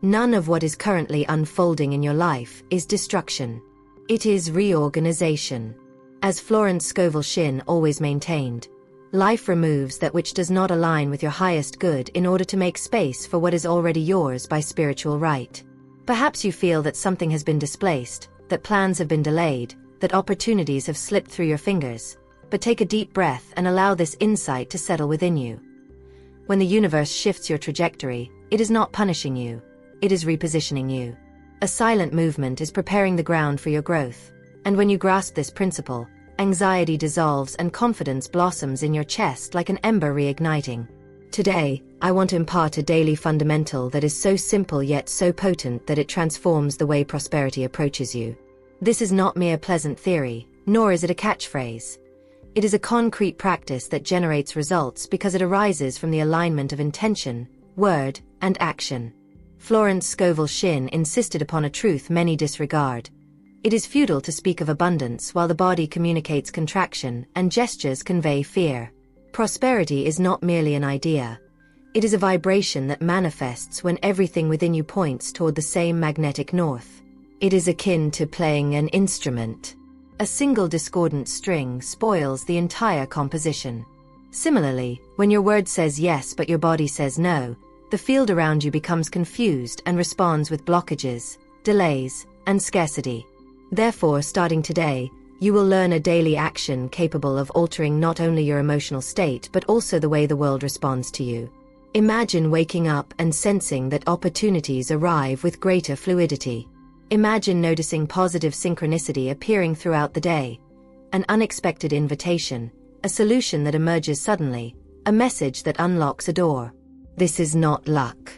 None of what is currently unfolding in your life is destruction. It is reorganization. As Florence Scovel Shinn always maintained, life removes that which does not align with your highest good in order to make space for what is already yours by spiritual right. Perhaps you feel that something has been displaced, that plans have been delayed, that opportunities have slipped through your fingers. But take a deep breath and allow this insight to settle within you. When the universe shifts your trajectory, it is not punishing you. It is repositioning you. A silent movement is preparing the ground for your growth. And when you grasp this principle, anxiety dissolves and confidence blossoms in your chest like an ember reigniting. Today, I want to impart a daily fundamental that is so simple yet so potent that it transforms the way prosperity approaches you. This is not mere pleasant theory, nor is it a catchphrase. It is a concrete practice that generates results because it arises from the alignment of intention, word, and action. Florence Scovel Shinn insisted upon a truth many disregard. It is futile to speak of abundance while the body communicates contraction and gestures convey fear. Prosperity is not merely an idea. It is a vibration that manifests when everything within you points toward the same magnetic north. It is akin to playing an instrument. A single discordant string spoils the entire composition. Similarly, when your word says yes but your body says no, the field around you becomes confused and responds with blockages, delays, and scarcity. Therefore, starting today, you will learn a daily action capable of altering not only your emotional state but also the way the world responds to you. Imagine waking up and sensing that opportunities arrive with greater fluidity. Imagine noticing positive synchronicity appearing throughout the day. An unexpected invitation, a solution that emerges suddenly, a message that unlocks a door. This is not luck.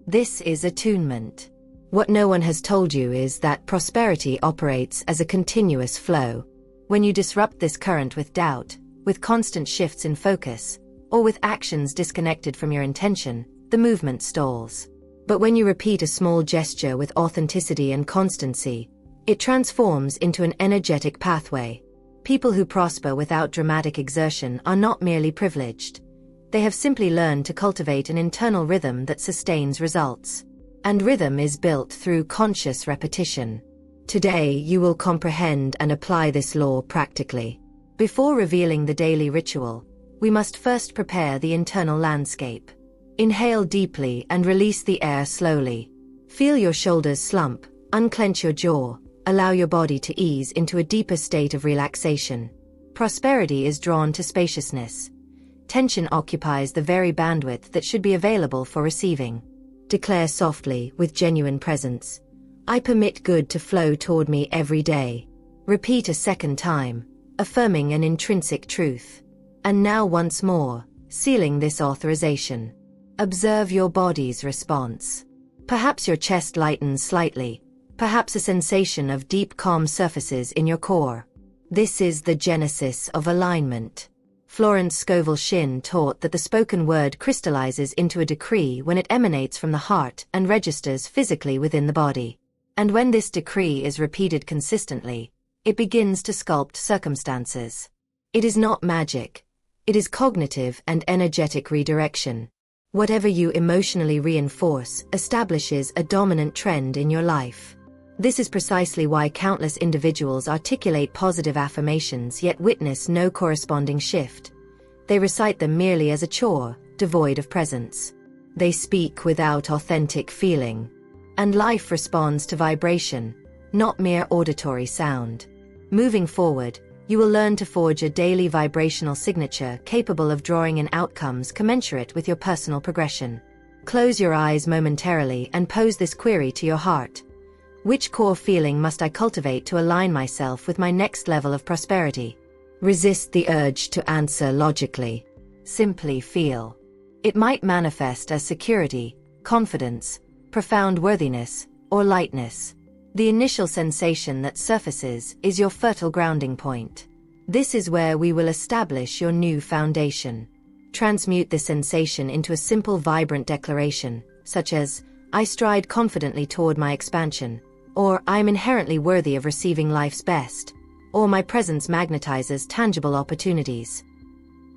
This is attunement. What no one has told you is that prosperity operates as a continuous flow. When you disrupt this current with doubt, with constant shifts in focus, or with actions disconnected from your intention, the movement stalls. But when you repeat a small gesture with authenticity and constancy, it transforms into an energetic pathway. People who prosper without dramatic exertion are not merely privileged. They have simply learned to cultivate an internal rhythm that sustains results. And rhythm is built through conscious repetition. Today, you will comprehend and apply this law practically. Before revealing the daily ritual, we must first prepare the internal landscape. Inhale deeply and release the air slowly. Feel your shoulders slump, unclench your jaw, allow your body to ease into a deeper state of relaxation. Prosperity is drawn to spaciousness. Tension occupies the very bandwidth that should be available for receiving. Declare softly, with genuine presence, I permit good to flow toward me every day. Repeat a second time, affirming an intrinsic truth. And now once more, sealing this authorization. Observe your body's response. Perhaps your chest lightens slightly, perhaps a sensation of deep calm surfaces in your core. This is the genesis of alignment. Florence Scovel Shinn taught that the spoken word crystallizes into a decree when it emanates from the heart and registers physically within the body. And when this decree is repeated consistently, it begins to sculpt circumstances. It is not magic. It is cognitive and energetic redirection. Whatever you emotionally reinforce establishes a dominant trend in your life. This is precisely why countless individuals articulate positive affirmations yet witness no corresponding shift. They recite them merely as a chore, devoid of presence. They speak without authentic feeling. And life responds to vibration, not mere auditory sound. Moving forward, you will learn to forge a daily vibrational signature capable of drawing in outcomes commensurate with your personal progression. Close your eyes momentarily and pose this query to your heart. Which core feeling must I cultivate to align myself with my next level of prosperity? Resist the urge to answer logically. Simply feel. It might manifest as security, confidence, profound worthiness, or lightness. The initial sensation that surfaces is your fertile grounding point. This is where we will establish your new foundation. Transmute this sensation into a simple, vibrant declaration, such as, I stride confidently toward my expansion, or I am inherently worthy of receiving life's best, or my presence magnetizes tangible opportunities.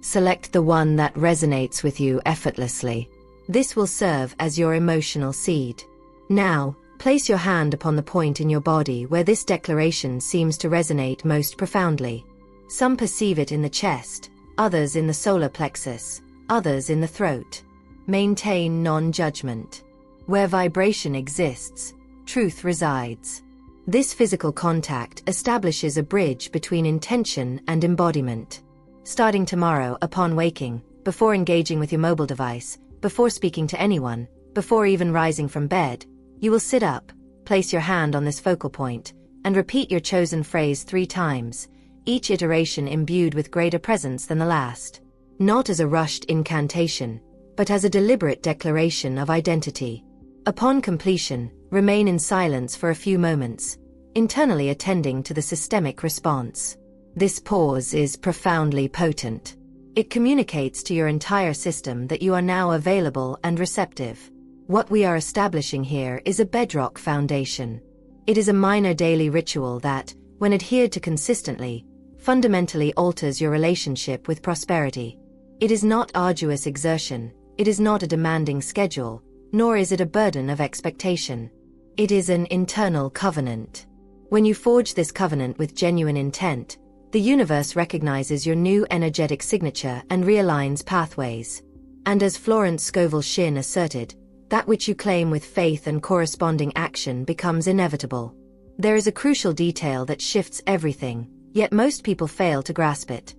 Select the one that resonates with you effortlessly. This will serve as your emotional seed. Now, place your hand upon the point in your body where this declaration seems to resonate most profoundly. Some perceive it in the chest, others in the solar plexus, others in the throat. Maintain non-judgment. Where vibration exists, truth resides. This physical contact establishes a bridge between intention and embodiment. Starting tomorrow, upon waking, before engaging with your mobile device, before speaking to anyone, before even rising from bed, you will sit up, place your hand on this focal point, and repeat your chosen phrase 3 times, each iteration imbued with greater presence than the last. Not as a rushed incantation, but as a deliberate declaration of identity. Upon completion, remain in silence for a few moments, internally attending to the systemic response. This pause is profoundly potent. It communicates to your entire system that you are now available and receptive. What we are establishing here is a bedrock foundation. It is a minor daily ritual that, when adhered to consistently, fundamentally alters your relationship with prosperity. It is not arduous exertion, it is not a demanding schedule, nor is it a burden of expectation. It is an internal covenant. When you forge this covenant with genuine intent, the universe recognizes your new energetic signature and realigns pathways. And as Florence Scovel Shinn asserted, that which you claim with faith and corresponding action becomes inevitable. There is a crucial detail that shifts everything, yet most people fail to grasp it.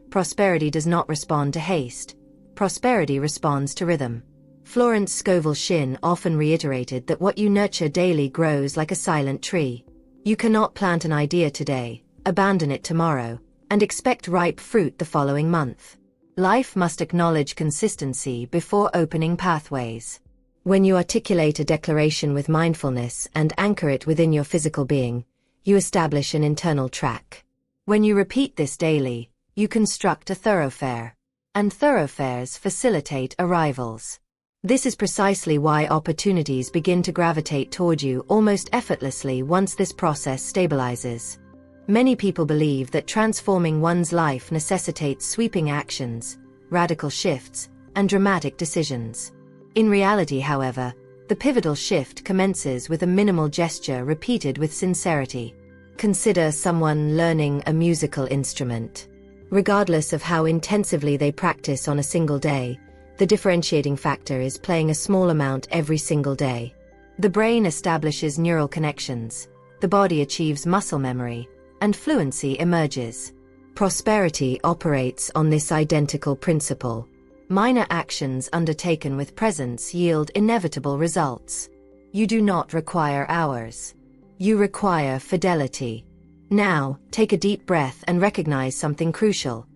Prosperity does not respond to haste. Prosperity responds to rhythm. Florence Scovel Shinn often reiterated that what you nurture daily grows like a silent tree. You cannot plant an idea today, abandon it tomorrow, and expect ripe fruit the following month. Life must acknowledge consistency before opening pathways. When you articulate a declaration with mindfulness and anchor it within your physical being, you establish an internal track. When you repeat this daily, you construct a thoroughfare. And thoroughfares facilitate arrivals. This is precisely why opportunities begin to gravitate toward you almost effortlessly once this process stabilizes. Many people believe that transforming one's life necessitates sweeping actions, radical shifts, and dramatic decisions. In reality, however, the pivotal shift commences with a minimal gesture repeated with sincerity. Consider someone learning a musical instrument. Regardless of how intensively they practice on a single day, the differentiating factor is playing a small amount every single day. The brain establishes neural connections, the body achieves muscle memory, and fluency emerges. Prosperity operates on this identical principle. Minor actions undertaken with presence yield inevitable results. You do not require hours. You require fidelity. Now, take a deep breath and recognize something crucial.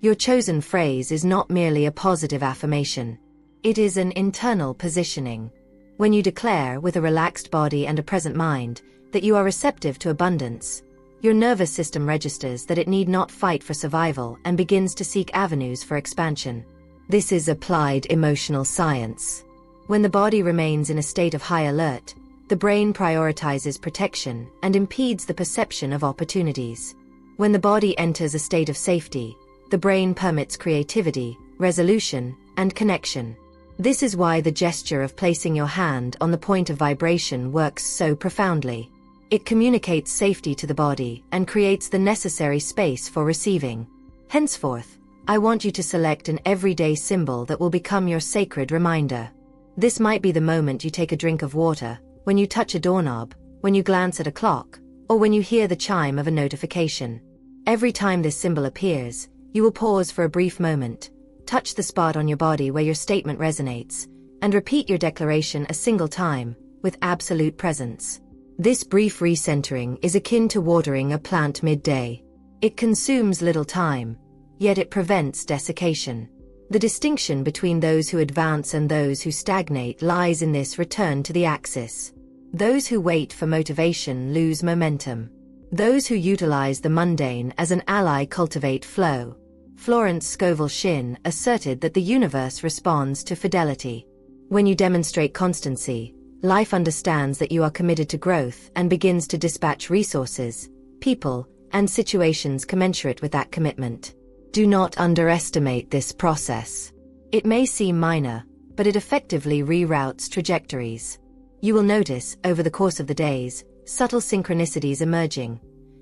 Your chosen phrase is not merely a positive affirmation. It is an internal positioning. When you declare, with a relaxed body and a present mind, that you are receptive to abundance, your nervous system registers that it need not fight for survival and begins to seek avenues for expansion. This is applied emotional science. When the body remains in a state of high alert, the brain prioritizes protection and impedes the perception of opportunities. When the body enters a state of safety, the brain permits creativity, resolution, and connection. This is why the gesture of placing your hand on the point of vibration works so profoundly. It communicates safety to the body and creates the necessary space for receiving. Henceforth, I want you to select an everyday symbol that will become your sacred reminder. This might be the moment you take a drink of water, when you touch a doorknob, when you glance at a clock, or when you hear the chime of a notification. Every time this symbol appears, you will pause for a brief moment, touch the spot on your body where your statement resonates, and repeat your declaration a single time, with absolute presence. This brief recentering is akin to watering a plant midday. It consumes little time, yet it prevents desiccation. The distinction between those who advance and those who stagnate lies in this return to the axis. Those who wait for motivation lose momentum. Those who utilize the mundane as an ally cultivate flow. Florence Scovel Shinn asserted that the universe responds to fidelity. When you demonstrate constancy, life understands that you are committed to growth and begins to dispatch resources, people, and situations commensurate with that commitment. Do not underestimate this process. It may seem minor, but it effectively reroutes trajectories. You will notice, over the course of the days, subtle synchronicities emerging.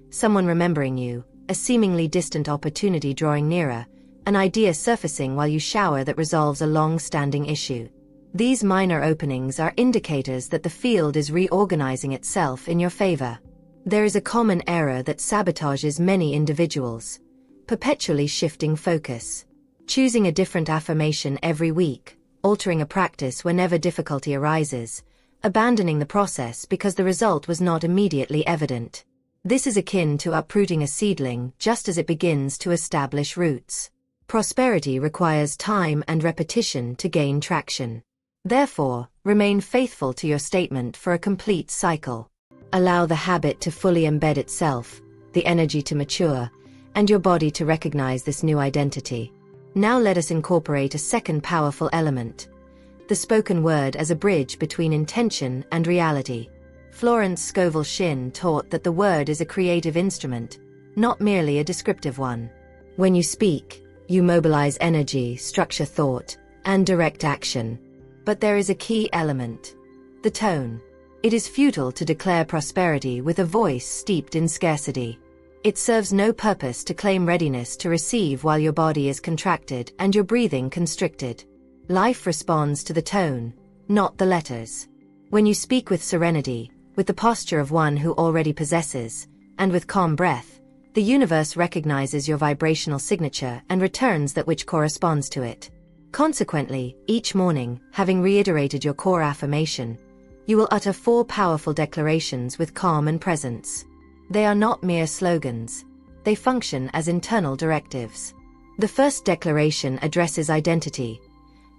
Someone remembering you, a seemingly distant opportunity drawing nearer, an idea surfacing while you shower that resolves a long-standing issue. These minor openings are indicators that the field is reorganizing itself in your favor. There is a common error that sabotages many individuals: perpetually shifting focus. Choosing a different affirmation every week, altering a practice whenever difficulty arises, abandoning the process because the result was not immediately evident. This is akin to uprooting a seedling just as it begins to establish roots. Prosperity requires time and repetition to gain traction. Therefore, remain faithful to your statement for a complete cycle. Allow the habit to fully embed itself, the energy to mature, and your body to recognize this new identity. Now let us incorporate a second powerful element: the spoken word as a bridge between intention and reality. Florence Scovel Shinn taught that the word is a creative instrument, not merely a descriptive one. When you speak, you mobilize energy, structure thought, and direct action. But there is a key element: the tone. It is futile to declare prosperity with a voice steeped in scarcity. It serves no purpose to claim readiness to receive while your body is contracted and your breathing constricted. Life responds to the tone, not the letters. When you speak with serenity, with the posture of one who already possesses, and with calm breath, the universe recognizes your vibrational signature and returns that which corresponds to it. Consequently, each morning, having reiterated your core affirmation, you will utter 4 powerful declarations with calm and presence. They are not mere slogans. They function as internal directives. The first declaration addresses identity,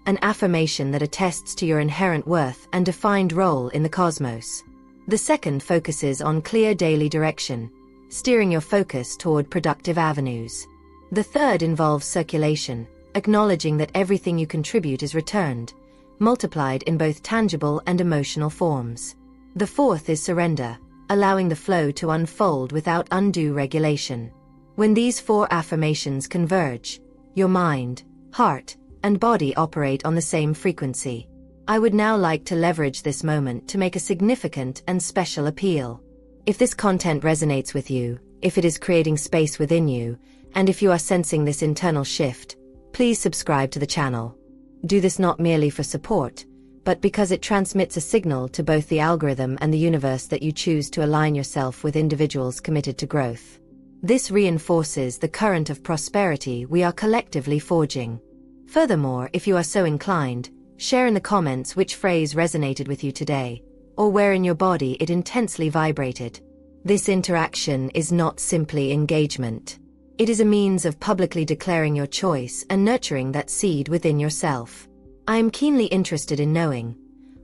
an affirmation that attests to your inherent worth and defined role in the cosmos. The second focuses on clear daily direction, steering your focus toward productive avenues. The third involves circulation, acknowledging that everything you contribute is returned, multiplied in both tangible and emotional forms. The fourth is surrender, allowing the flow to unfold without undue regulation. When these 4 affirmations converge, your mind, heart, and body operate on the same frequency. I would now like to leverage this moment to make a significant and special appeal. If this content resonates with you, if it is creating space within you, and if you are sensing this internal shift, please subscribe to the channel. Do this not merely for support, but because it transmits a signal to both the algorithm and the universe that you choose to align yourself with individuals committed to growth. This reinforces the current of prosperity we are collectively forging. Furthermore, if you are so inclined, share in the comments which phrase resonated with you today, or where in your body it intensely vibrated. This interaction is not simply engagement. It is a means of publicly declaring your choice and nurturing that seed within yourself. I am keenly interested in knowing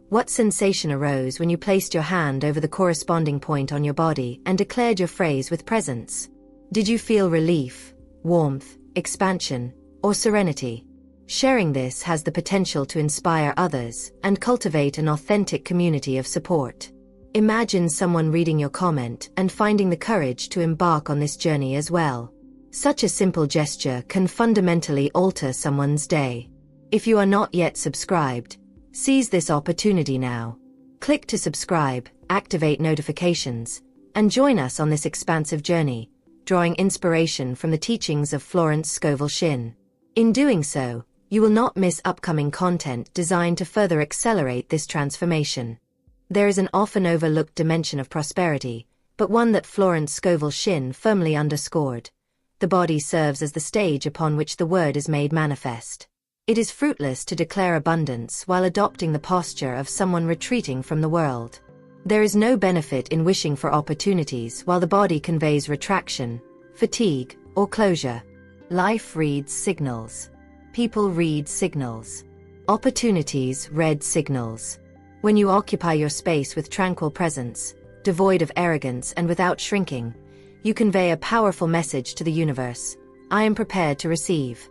what sensation arose when you placed your hand over the corresponding point on your body and declared your phrase with presence. Did you feel relief, warmth, expansion, or serenity? Sharing this has the potential to inspire others and cultivate an authentic community of support. Imagine someone reading your comment and finding the courage to embark on this journey as well. Such a simple gesture can fundamentally alter someone's day. If you are not yet subscribed, seize this opportunity now. Click to subscribe, activate notifications, and join us on this expansive journey, drawing inspiration from the teachings of Florence Scovel Shinn. In doing so, you will not miss upcoming content designed to further accelerate this transformation. There is an often overlooked dimension of prosperity, but one that Florence Scovel Shinn firmly underscored. The body serves as the stage upon which the word is made manifest. It is fruitless to declare abundance while adopting the posture of someone retreating from the world. There is no benefit in wishing for opportunities while the body conveys retraction, fatigue, or closure. Life reads signals. People read signals. Opportunities read signals. When you occupy your space with tranquil presence, devoid of arrogance and without shrinking, you convey a powerful message to the universe: I am prepared to receive.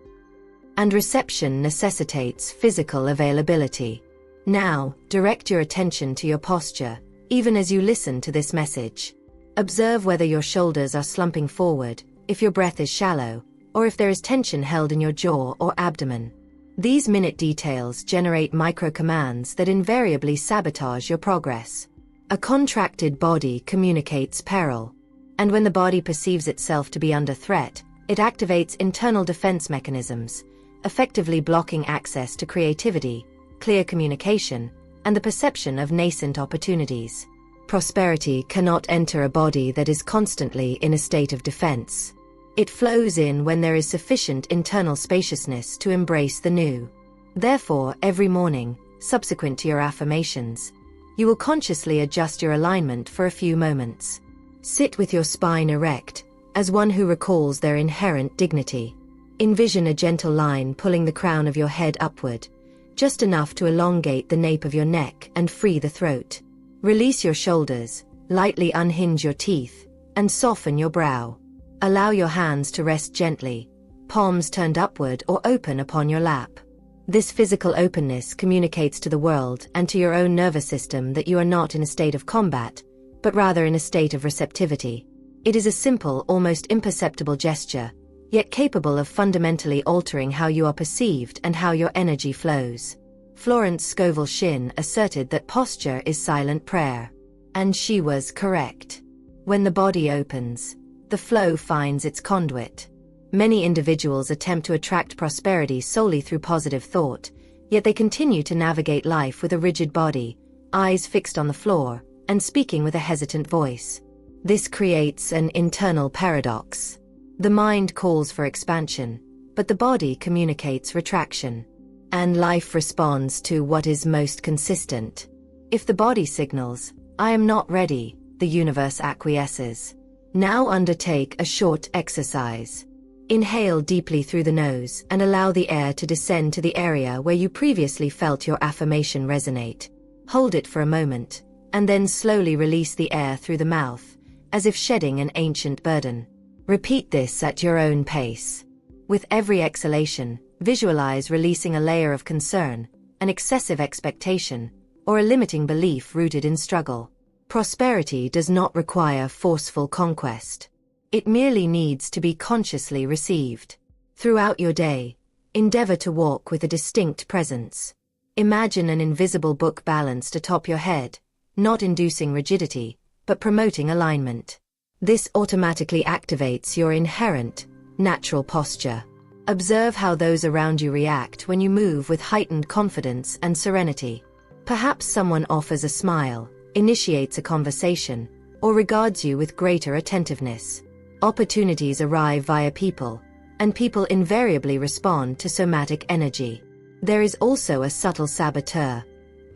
And reception necessitates physical availability. Now, direct your attention to your posture, even as you listen to this message. Observe whether your shoulders are slumping forward, if your breath is shallow, or if there is tension held in your jaw or abdomen. These minute details generate micro-commands that invariably sabotage your progress. A contracted body communicates peril. And when the body perceives itself to be under threat, it activates internal defense mechanisms, effectively blocking access to creativity, clear communication, and the perception of nascent opportunities. Prosperity cannot enter a body that is constantly in a state of defense. It flows in when there is sufficient internal spaciousness to embrace the new. Therefore, every morning, subsequent to your affirmations, you will consciously adjust your alignment for a few moments. Sit with your spine erect, as one who recalls their inherent dignity. Envision a gentle line pulling the crown of your head upward, just enough to elongate the nape of your neck and free the throat. Release your shoulders, lightly unhinge your teeth, and soften your brow. Allow your hands to rest gently, palms turned upward or open upon your lap. This physical openness communicates to the world and to your own nervous system that you are not in a state of combat, but rather in a state of receptivity. It is a simple, almost imperceptible gesture, yet capable of fundamentally altering how you are perceived and how your energy flows. Florence Scovel Shinn asserted that posture is silent prayer. And she was correct. When the body opens, the flow finds its conduit. Many individuals attempt to attract prosperity solely through positive thought, yet they continue to navigate life with a rigid body, eyes fixed on the floor, and speaking with a hesitant voice. This creates an internal paradox. The mind calls for expansion, but the body communicates retraction. And life responds to what is most consistent. If the body signals, "I am not ready," the universe acquiesces. Now undertake a short exercise. Inhale deeply through the nose and allow the air to descend to the area where you previously felt your affirmation resonate. Hold it for a moment, and then slowly release the air through the mouth, as if shedding an ancient burden. Repeat this at your own pace. With every exhalation, visualize releasing a layer of concern, an excessive expectation, or a limiting belief rooted in struggle. Prosperity does not require forceful conquest. It merely needs to be consciously received. Throughout your day, endeavor to walk with a distinct presence. Imagine an invisible book balanced atop your head, not inducing rigidity, but promoting alignment. This automatically activates your inherent, natural posture. Observe how those around you react when you move with heightened confidence and serenity. Perhaps someone offers a smile, initiates a conversation, or regards you with greater attentiveness. Opportunities arrive via people, and people invariably respond to somatic energy. There is also a subtle saboteur,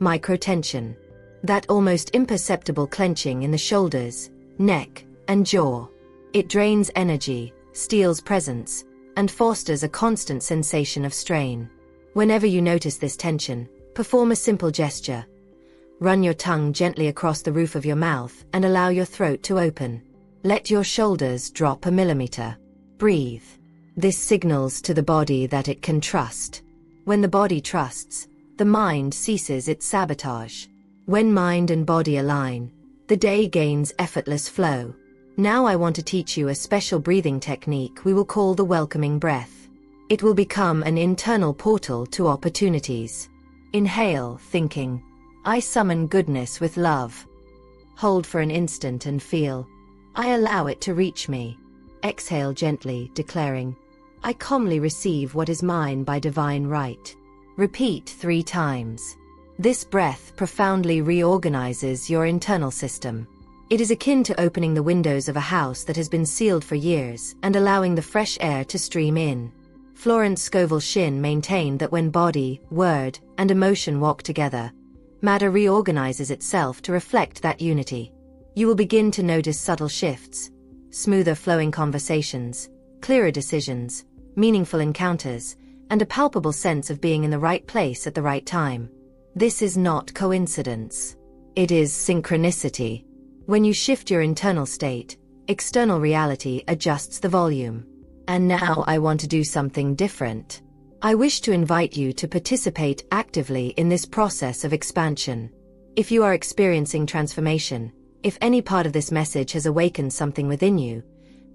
microtension. That almost imperceptible clenching in the shoulders, neck, and jaw. It drains energy, steals presence, and fosters a constant sensation of strain. Whenever you notice this tension, perform a simple gesture. Run your tongue gently across the roof of your mouth and allow your throat to open. Let your shoulders drop a millimeter. Breathe. This signals to the body that it can trust. When the body trusts, the mind ceases its sabotage. When mind and body align, the day gains effortless flow. Now I want to teach you a special breathing technique we will call the welcoming breath. It will become an internal portal to opportunities. Inhale, thinking, "I summon goodness with love." Hold for an instant and feel, "I allow it to reach me." Exhale gently, declaring, "I calmly receive what is mine by divine right." Repeat 3 times. This breath profoundly reorganizes your internal system. It is akin to opening the windows of a house that has been sealed for years and allowing the fresh air to stream in. Florence Scovel Shinn maintained that when body, word, and emotion walk together, matter reorganizes itself to reflect that unity. You will begin to notice subtle shifts, smoother flowing conversations, clearer decisions, meaningful encounters, and a palpable sense of being in the right place at the right time. This is not coincidence. It is synchronicity. When you shift your internal state, external reality adjusts the volume. And now I want to do something different. I wish to invite you to participate actively in this process of expansion. If you are experiencing transformation, if any part of this message has awakened something within you,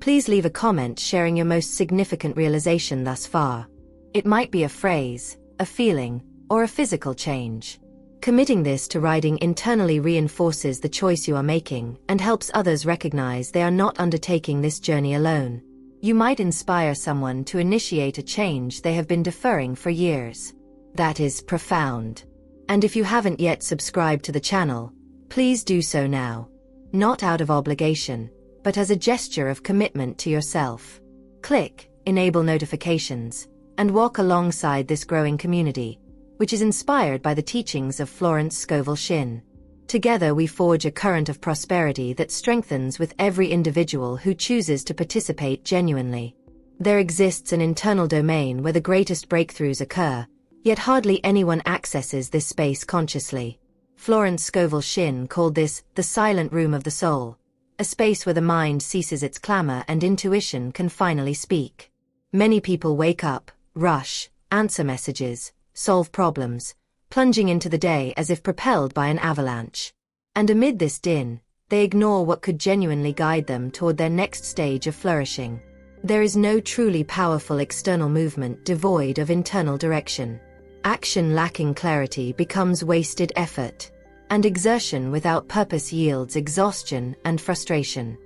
please leave a comment sharing your most significant realization thus far. It might be a phrase, a feeling, or a physical change. Committing this to writing internally reinforces the choice you are making and helps others recognize they are not undertaking this journey alone. You might inspire someone to initiate a change they have been deferring for years. That is profound. And if you haven't yet subscribed to the channel, please do so now. Not out of obligation, but as a gesture of commitment to yourself. Click Enable Notifications and walk alongside this growing community, which is inspired by the teachings of Florence Scovel Shinn. Together we forge a current of prosperity that strengthens with every individual who chooses to participate genuinely. There exists an internal domain where the greatest breakthroughs occur, yet hardly anyone accesses this space consciously. Florence Scovel Shinn called this the silent room of the soul, a space where the mind ceases its clamor and intuition can finally speak. Many people wake up, rush, answer messages, solve problems, plunging into the day as if propelled by an avalanche. And amid this din, they ignore what could genuinely guide them toward their next stage of flourishing. There is no truly powerful external movement devoid of internal direction. Action lacking clarity becomes wasted effort, and exertion without purpose yields exhaustion and frustration.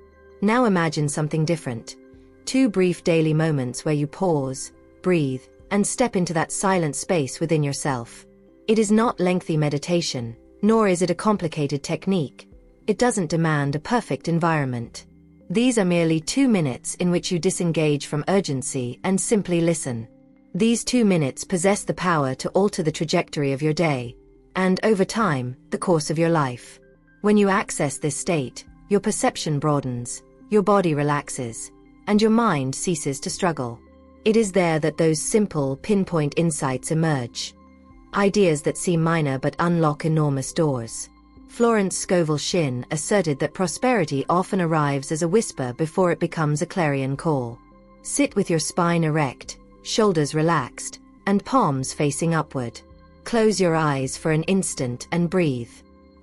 Now imagine something different. 2 brief daily moments where you pause, breathe, and step into that silent space within yourself. It is not lengthy meditation, nor is it a complicated technique. It doesn't demand a perfect environment. These are merely 2 minutes in which you disengage from urgency and simply listen. These 2 minutes possess the power to alter the trajectory of your day, and over time, the course of your life. When you access this state, your perception broadens, your body relaxes, and your mind ceases to struggle. It is there that those simple, pinpoint insights emerge. Ideas that seem minor but unlock enormous doors. Florence Scovel Shinn asserted that prosperity often arrives as a whisper before it becomes a clarion call. Sit with your spine erect, shoulders relaxed, and palms facing upward. Close your eyes for an instant and breathe.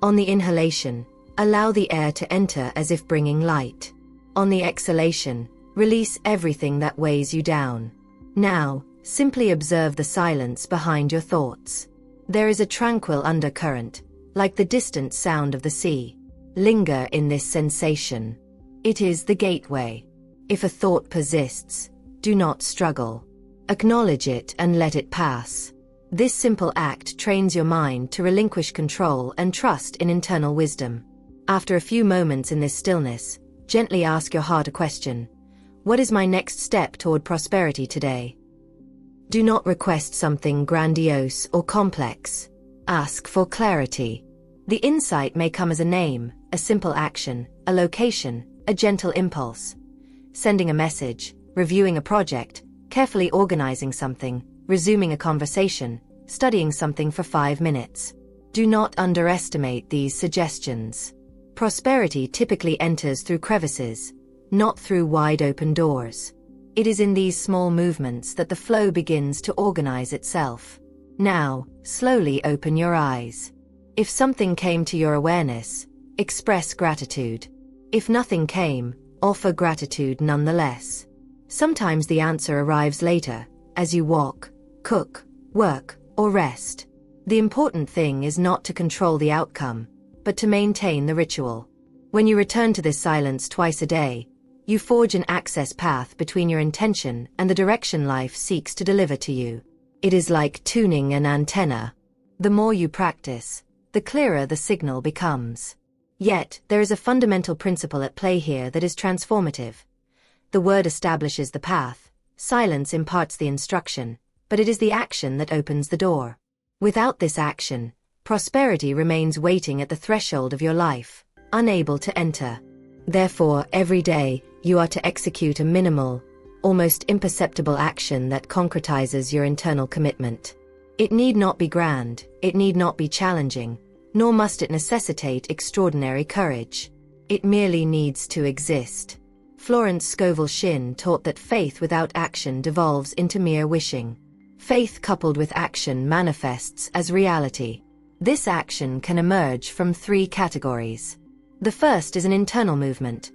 On the inhalation, allow the air to enter as if bringing light. On the exhalation, release everything that weighs you down. Now, simply observe the silence behind your thoughts. There is a tranquil undercurrent, like the distant sound of the sea. Linger in this sensation. It is the gateway. If a thought persists, do not struggle. Acknowledge it and let it pass. This simple act trains your mind to relinquish control and trust in internal wisdom. After a few moments in this stillness, gently ask your heart a question. What is my next step toward prosperity today? Do not request something grandiose or complex. Ask for clarity. The insight may come as a name, a simple action, a location, a gentle impulse. Sending a message, reviewing a project, carefully organizing something, resuming a conversation, studying something for 5 minutes. Do not underestimate these suggestions. Prosperity typically enters through crevices, not through wide-open doors. It is in these small movements that the flow begins to organize itself. Now, slowly open your eyes. If something came to your awareness, express gratitude. If nothing came, offer gratitude nonetheless. Sometimes the answer arrives later, as you walk, cook, work, or rest. The important thing is not to control the outcome, but to maintain the ritual. When you return to this silence twice a day, you forge an access path between your intention and the direction life seeks to deliver to you. It is like tuning an antenna. The more you practice, the clearer the signal becomes. Yet, there is a fundamental principle at play here that is transformative. The word establishes the path, silence imparts the instruction, but it is the action that opens the door. Without this action, prosperity remains waiting at the threshold of your life, unable to enter. Therefore, every day, you are to execute a minimal, almost imperceptible action that concretizes your internal commitment. It need not be grand, it need not be challenging, nor must it necessitate extraordinary courage. It merely needs to exist. Florence Scovel Shinn taught that faith without action devolves into mere wishing. Faith coupled with action manifests as reality. This action can emerge from 3 categories. The first is an internal movement,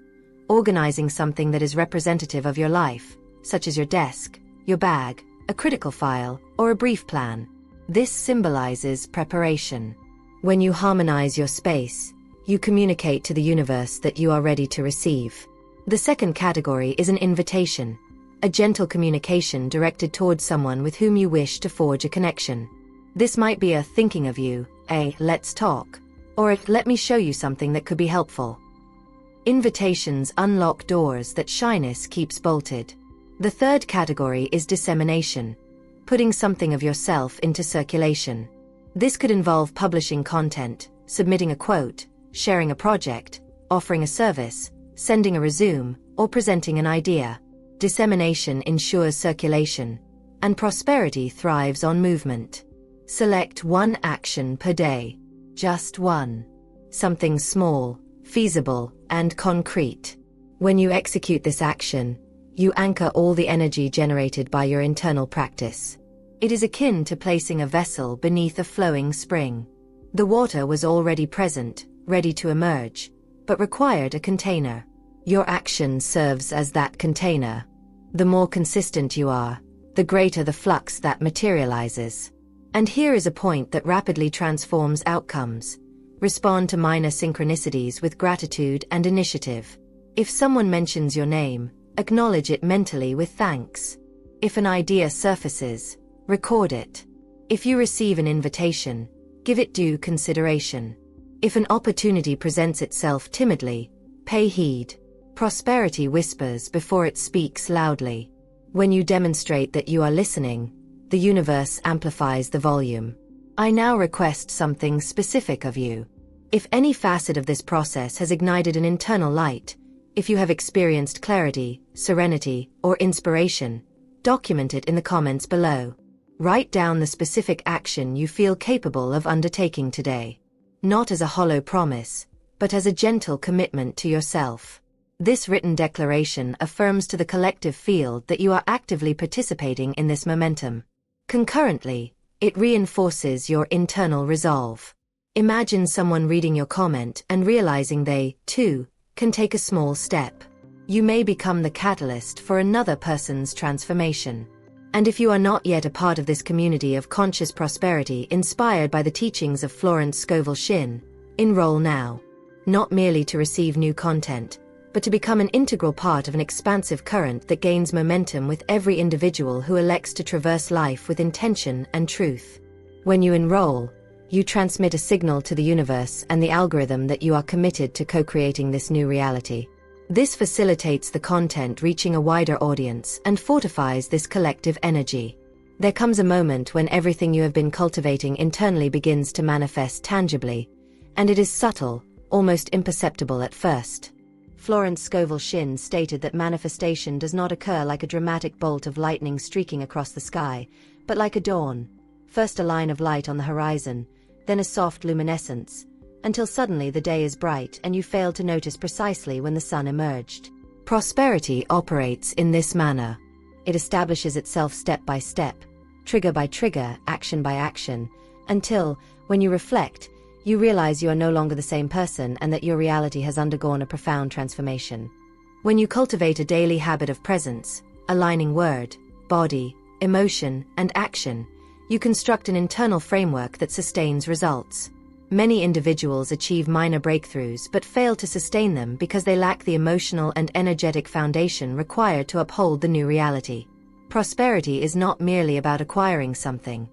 organizing something that is representative of your life, such as your desk, your bag, a critical file, or a brief plan. This symbolizes preparation. When you harmonize your space, you communicate to the universe that you are ready to receive. The second category is an invitation, a gentle communication directed towards someone with whom you wish to forge a connection. This might be a thinking of you, a let's talk, or a let me show you something that could be helpful. Invitations unlock doors that shyness keeps bolted. The third category is dissemination, putting something of yourself into circulation. This could involve publishing content, submitting a quote, sharing a project, offering a service, sending a resume, or presenting an idea. Dissemination ensures circulation, and prosperity thrives on movement. Select one action per day. Just one. Something small, feasible, and concrete. When you execute this action, you anchor all the energy generated by your internal practice. It is akin to placing a vessel beneath a flowing spring. The water was already present, ready to emerge, but required a container. Your action serves as that container. The more consistent you are, the greater the flux that materializes. And here is a point that rapidly transforms outcomes. Respond to minor synchronicities with gratitude and initiative. If someone mentions your name, acknowledge it mentally with thanks. If an idea surfaces, record it. If you receive an invitation, give it due consideration. If an opportunity presents itself timidly, pay heed. Prosperity whispers before it speaks loudly. When you demonstrate that you are listening, the universe amplifies the volume. I now request something specific of you. If any facet of this process has ignited an internal light, if you have experienced clarity, serenity, or inspiration, document it in the comments below. Write down the specific action you feel capable of undertaking today. Not as a hollow promise, but as a gentle commitment to yourself. This written declaration affirms to the collective field that you are actively participating in this momentum. Concurrently, it reinforces your internal resolve. Imagine someone reading your comment and realizing they, too, can take a small step. You may become the catalyst for another person's transformation. And if you are not yet a part of this community of conscious prosperity inspired by the teachings of Florence Scovel Shinn, enroll now. Not merely to receive new content, but to become an integral part of an expansive current that gains momentum with every individual who elects to traverse life with intention and truth. When you enroll, you transmit a signal to the universe and the algorithm that you are committed to co-creating this new reality. This facilitates the content reaching a wider audience and fortifies this collective energy. There comes a moment when everything you have been cultivating internally begins to manifest tangibly, and it is subtle, almost imperceptible at first. Florence Scovel Shinn stated that manifestation does not occur like a dramatic bolt of lightning streaking across the sky, but like a dawn. First a line of light on the horizon, then a soft luminescence, until suddenly the day is bright and you fail to notice precisely when the sun emerged. Prosperity operates in this manner. It establishes itself step by step, trigger by trigger, action by action, until, when you reflect, you realize you are no longer the same person and that your reality has undergone a profound transformation. When you cultivate a daily habit of presence, aligning word, body, emotion, and action, you construct an internal framework that sustains results. Many individuals achieve minor breakthroughs but fail to sustain them because they lack the emotional and energetic foundation required to uphold the new reality. Prosperity is not merely about acquiring something.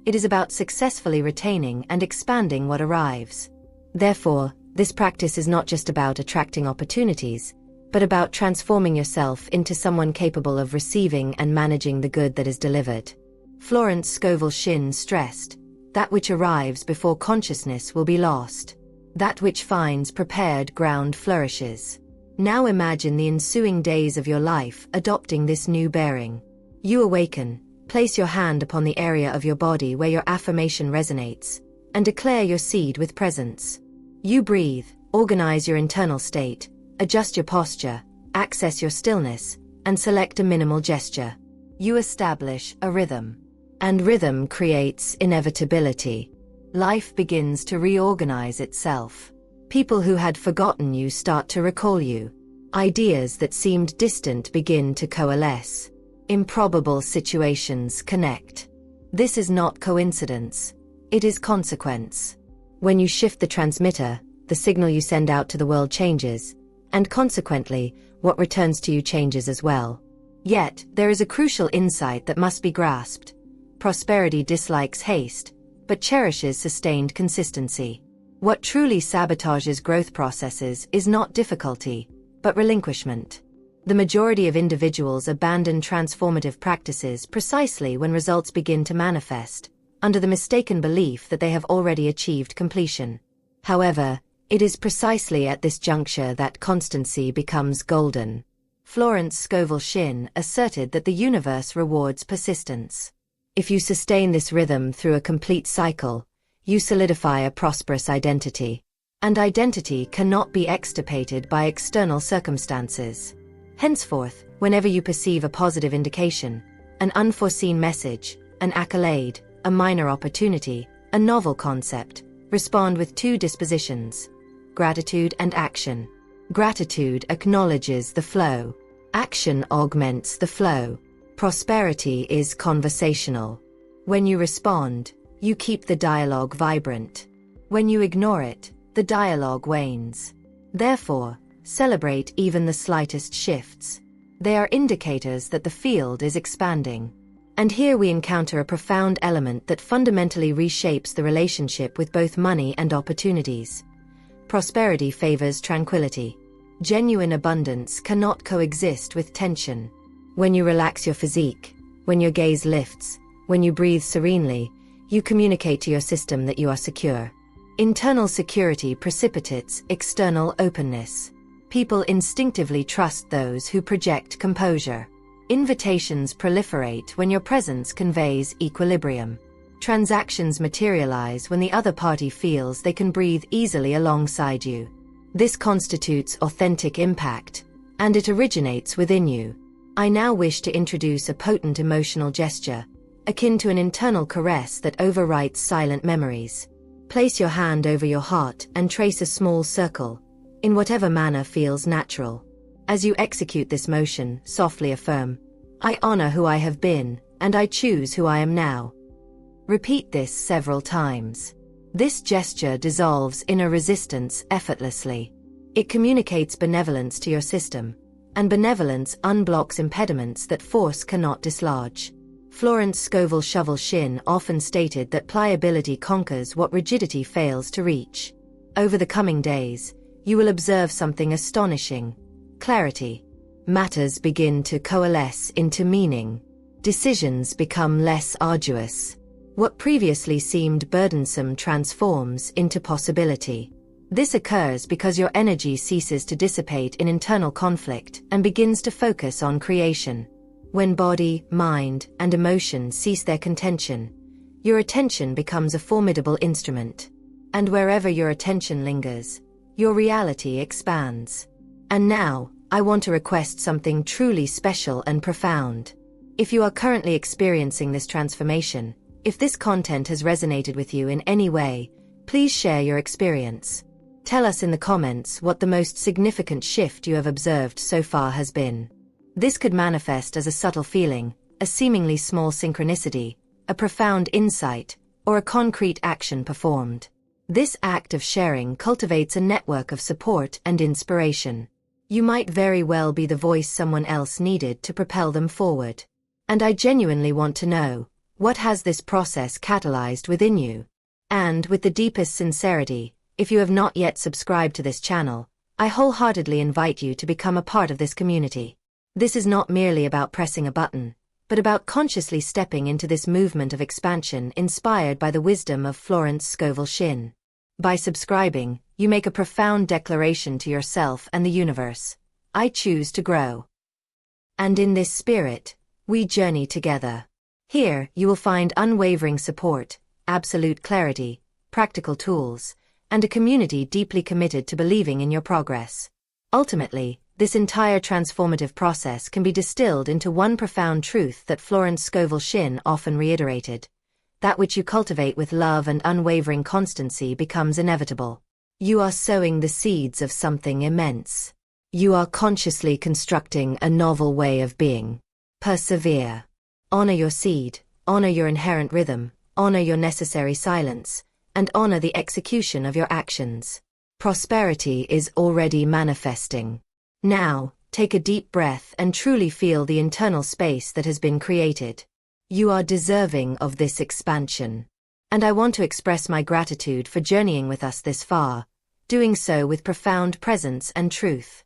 It is about successfully retaining and expanding what arrives. Therefore, this practice is not just about attracting opportunities, but about transforming yourself into someone capable of receiving and managing the good that is delivered. Florence Scovel Shinn stressed, "That which arrives before consciousness will be lost. That which finds prepared ground flourishes." Now imagine the ensuing days of your life adopting this new bearing. You awaken, place your hand upon the area of your body where your affirmation resonates, and declare your seed with presence. You breathe, organize your internal state, adjust your posture, access your stillness, and select a minimal gesture. You establish a rhythm. And rhythm creates inevitability. Life begins to reorganize itself. People who had forgotten you start to recall you. Ideas that seemed distant begin to coalesce. Improbable situations connect. This is not coincidence. It is consequence. When you shift the transmitter, the signal you send out to the world changes, and consequently, what returns to you changes as well. Yet, there is a crucial insight that must be grasped. Prosperity dislikes haste, but cherishes sustained consistency. What truly sabotages growth processes is not difficulty, but relinquishment. The majority of individuals abandon transformative practices precisely when results begin to manifest, under the mistaken belief that they have already achieved completion. However, it is precisely at this juncture that constancy becomes golden. Florence Scovel Shinn asserted that the universe rewards persistence. If you sustain this rhythm through a complete cycle, you solidify a prosperous identity. And identity cannot be extirpated by external circumstances. Henceforth, whenever you perceive a positive indication, an unforeseen message, an accolade, a minor opportunity, a novel concept, respond with two dispositions: gratitude and action. Gratitude acknowledges the flow. Action augments the flow. Prosperity is conversational. When you respond, you keep the dialogue vibrant. When you ignore it, the dialogue wanes. Therefore, celebrate even the slightest shifts. They are indicators that the field is expanding. And here we encounter a profound element that fundamentally reshapes the relationship with both money and opportunities. Prosperity favors tranquility. Genuine abundance cannot coexist with tension. When you relax your physique, when your gaze lifts, when you breathe serenely, you communicate to your system that you are secure. Internal security precipitates external openness. People instinctively trust those who project composure. Invitations proliferate when your presence conveys equilibrium. Transactions materialize when the other party feels they can breathe easily alongside you. This constitutes authentic impact, and it originates within you. I now wish to introduce a potent emotional gesture, akin to an internal caress that overwrites silent memories. Place your hand over your heart and trace a small circle, in whatever manner feels natural. As you execute this motion, softly affirm, "I honor who I have been, and I choose who I am now." Repeat this several times. This gesture dissolves inner resistance effortlessly. It communicates benevolence to your system, and benevolence unblocks impediments that force cannot dislodge. Florence Scovel Shinn often stated that pliability conquers what rigidity fails to reach. Over the coming days, you will observe something astonishing: clarity. Matters begin to coalesce into meaning. Decisions become less arduous. What previously seemed burdensome transforms into possibility. This occurs because your energy ceases to dissipate in internal conflict and begins to focus on creation. When body, mind, and emotion cease their contention, your attention becomes a formidable instrument. And wherever your attention lingers, your reality expands. And now, I want to request something truly special and profound. If you are currently experiencing this transformation, if this content has resonated with you in any way, please share your experience. Tell us in the comments what the most significant shift you have observed so far has been. This could manifest as a subtle feeling, a seemingly small synchronicity, a profound insight, or a concrete action performed. This act of sharing cultivates a network of support and inspiration. You might very well be the voice someone else needed to propel them forward. And I genuinely want to know, what has this process catalyzed within you? And with the deepest sincerity, if you have not yet subscribed to this channel, I wholeheartedly invite you to become a part of this community. This is not merely about pressing a button, but about consciously stepping into this movement of expansion inspired by the wisdom of Florence Scovel Shinn. By subscribing, you make a profound declaration to yourself and the universe: I choose to grow. And in this spirit, we journey together. Here, you will find unwavering support, absolute clarity, practical tools, and a community deeply committed to believing in your progress. Ultimately, this entire transformative process can be distilled into one profound truth that Florence Scovel Shinn often reiterated: that which you cultivate with love and unwavering constancy becomes inevitable. You are sowing the seeds of something immense. You are consciously constructing a novel way of being. Persevere. Honor your seed, honor your inherent rhythm, honor your necessary silence, and honor the execution of your actions. Prosperity is already manifesting. Now, take a deep breath and truly feel the internal space that has been created. You are deserving of this expansion. And I want to express my gratitude for journeying with us this far, doing so with profound presence and truth.